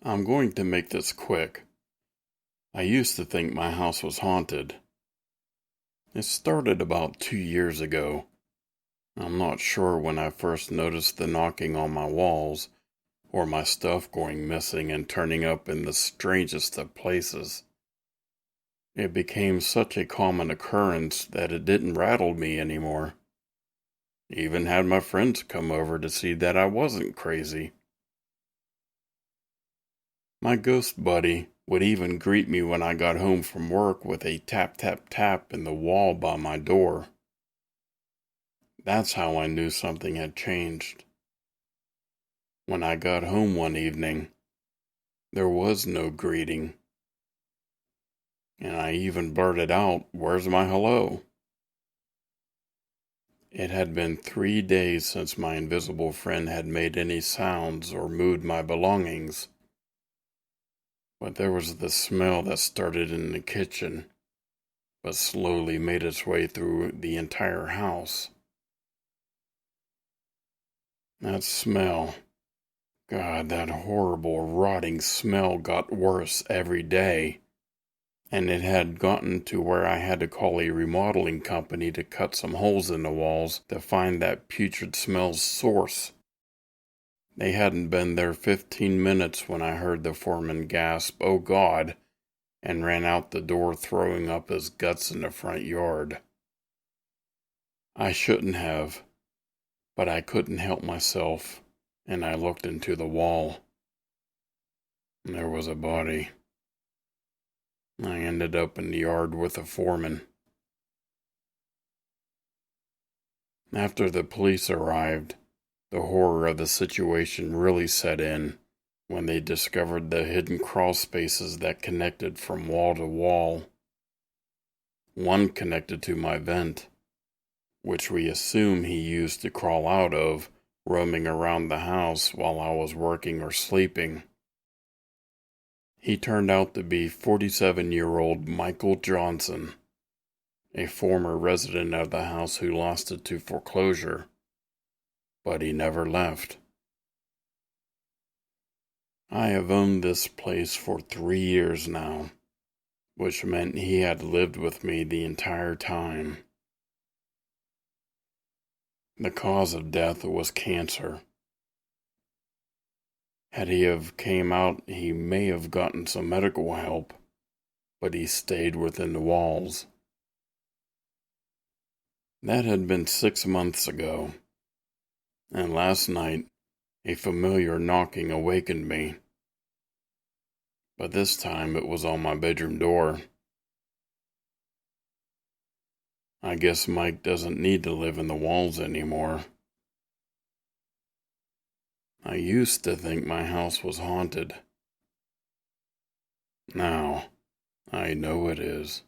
I'm going to make this quick. I used to think my house was haunted. It started about 2 years ago. I'm not sure when I first noticed the knocking on my walls, or my stuff going missing and turning up in the strangest of places. It became such a common occurrence that it didn't rattle me anymore. Even had my friends come over to see that I wasn't crazy. My ghost buddy would even greet me when I got home from work with a tap tap tap in the wall by my door. That's how I knew something had changed. When I got home one evening, there was no greeting. And I even blurted out, "Where's my hello?" It had been 3 days since my invisible friend had made any sounds or moved my belongings. But there was the smell that started in the kitchen, but slowly made its way through the entire house. That smell, God, that horrible rotting smell got worse every day. And it had gotten to where I had to call a remodeling company to cut some holes in the walls to find that putrid smell's source. They hadn't been there 15 minutes when I heard the foreman gasp, "Oh God," and ran out the door throwing up his guts in the front yard. I shouldn't have, but I couldn't help myself, and I looked into the wall. There was a body. I ended up in the yard with the foreman. After the police arrived, the horror of the situation really set in when they discovered the hidden crawl spaces that connected from wall to wall. One connected to my vent, which we assume he used to crawl out of, roaming around the house while I was working or sleeping. He turned out to be 47-year-old Michael Johnson, a former resident of the house who lost it to foreclosure, but he never left. I have owned this place for 3 years now, which meant he had lived with me the entire time. The cause of death was cancer. Had he have came out, he may have gotten some medical help, but he stayed within the walls. That had been 6 months ago, and last night a familiar knocking awakened me. But this time it was on my bedroom door. I guess Mike doesn't need to live in the walls anymore. I used to think my house was haunted. Now, I know it is.